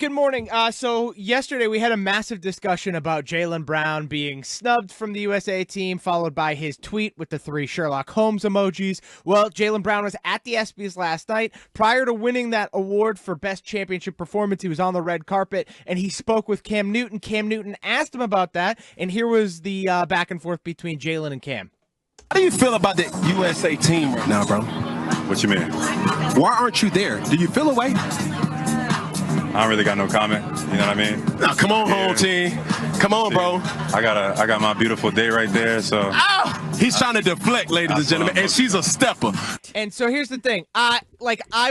Good morning. So yesterday we had a massive discussion about Jaylen Brown being snubbed from the USA team, followed by his tweet with the 3 Sherlock Holmes emojis. Well, Jaylen Brown was at the ESPYs last night. Prior to winning that award for best championship performance, he was on the red carpet, and he spoke with Cam Newton. Cam Newton asked him about that, and here was the back and forth between Jaylen and Cam. How do you feel about the USA team right now, bro? What you mean? Why aren't you there? Do you feel away? I don't really got no comment. You know what I mean? Now, come on, home team. Come on, bro. I got my beautiful day right there. So he's trying to deflect, ladies and gentlemen, and she's a stepper. And so here's the thing. I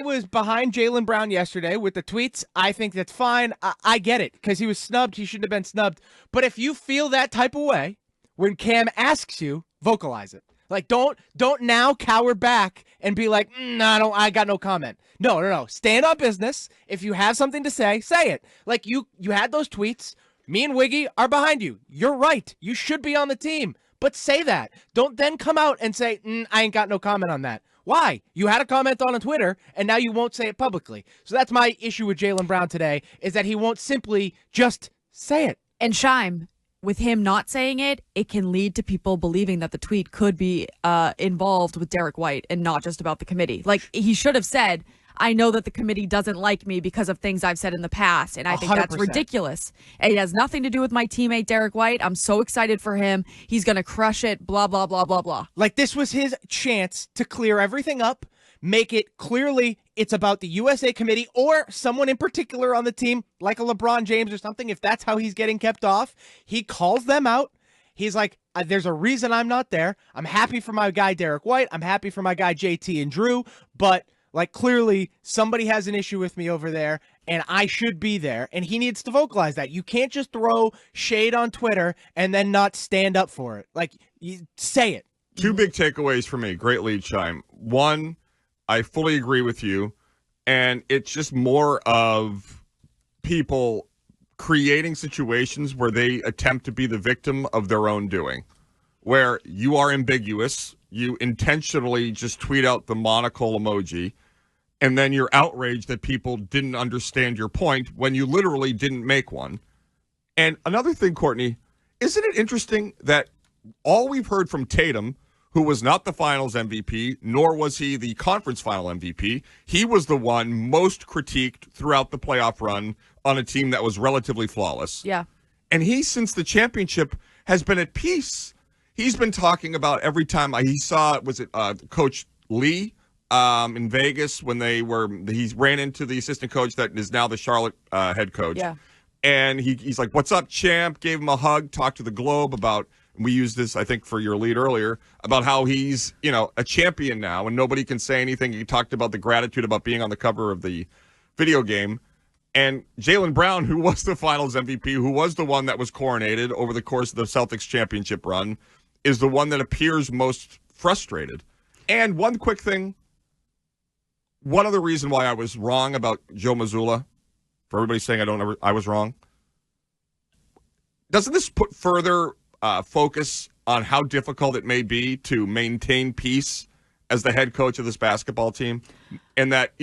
was behind Jaylen Brown yesterday with the tweets. I think that's fine. I get it because he was snubbed. He shouldn't have been snubbed. But if you feel that type of way when Cam asks you, vocalize it. Like, don't now cower back and be like, I got no comment. No. Stand on business. If you have something to say, say it. Like, you had those tweets. Me and Wiggy are behind you. You're right. You should be on the team. But say that. Don't then come out and say, I ain't got no comment on that. Why? You had a comment on Twitter, and now you won't say it publicly. So that's my issue with Jaylen Brown today, is that he won't simply just say it. And Scheim, with him not saying it, it can lead to people believing that the tweet could be involved with Derek White and not just about the committee. Like, he should have said, I know that the committee doesn't like me because of things I've said in the past, and I think 100%. That's ridiculous. It has nothing to do with my teammate, Derek White. I'm so excited for him. He's going to crush it, blah, blah, blah, blah, blah. Like, this was his chance to clear everything up, make it clearly it's about the USA committee or someone in particular on the team, like a LeBron James or something. If that's how he's getting kept off, he calls them out. He's like, there's a reason I'm not there. I'm happy for my guy, Derek White. I'm happy for my guy, JT and Drew. But, like, clearly somebody has an issue with me over there, and I should be there. And he needs to vocalize that. You can't just throw shade on Twitter and then not stand up for it. Like, you say it. 2 big takeaways for me. Great lead, Scheim. One, I fully agree with you, and it's just more of people creating situations where they attempt to be the victim of their own doing, where you are ambiguous, you intentionally just tweet out the monocle emoji, and then you're outraged that people didn't understand your point when you literally didn't make one. And another thing, Courtney, isn't it interesting that all we've heard from Tatum, who was not the finals MVP, nor was he the conference final MVP. He was the one most critiqued throughout the playoff run on a team that was relatively flawless. Yeah. And he, since the championship, has been at peace. He's been talking about every time he saw, Coach Lee in Vegas when he ran into the assistant coach that is now the Charlotte head coach. Yeah. And he's like, what's up, champ? Gave him a hug, talked to the Globe about, we used this, I think, for your lead earlier, about how he's, a champion now and nobody can say anything. He talked about the gratitude about being on the cover of the video game. And Jaylen Brown, who was the finals MVP, who was the one that was coronated over the course of the Celtics championship run, is the one that appears most frustrated. And one quick thing, one other reason why I was wrong about Joe Mazzulla, for everybody saying I was wrong, doesn't this put further focus on how difficult it may be to maintain peace as the head coach of this basketball team? And that,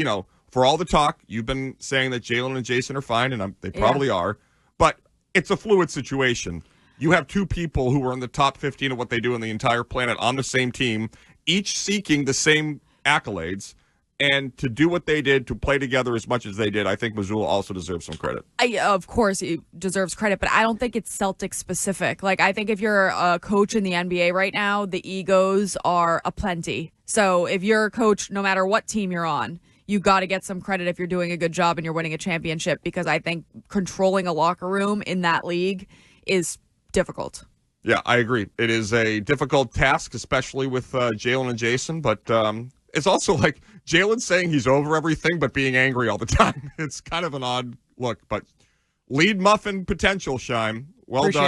for all the talk, you've been saying that Jaylen and Jason are fine, and they probably are, but it's a fluid situation. You have 2 people who are in the top 15 of what they do in the entire planet on the same team, each seeking the same accolades. And to do what they did, to play together as much as they did, I think Mazzulla also deserves some credit. Of course, he deserves credit, but I don't think it's Celtics specific. Like, I think if you're a coach in the NBA right now, the egos are aplenty. So if you're a coach, no matter what team you're on, you got to get some credit if you're doing a good job and you're winning a championship, because I think controlling a locker room in that league is difficult. Yeah, I agree. It is a difficult task, especially with Jaylen and Jason, but it's also like Jaylen saying he's over everything but being angry all the time. It's kind of an odd look, but lead muffin potential, Scheim. Well done.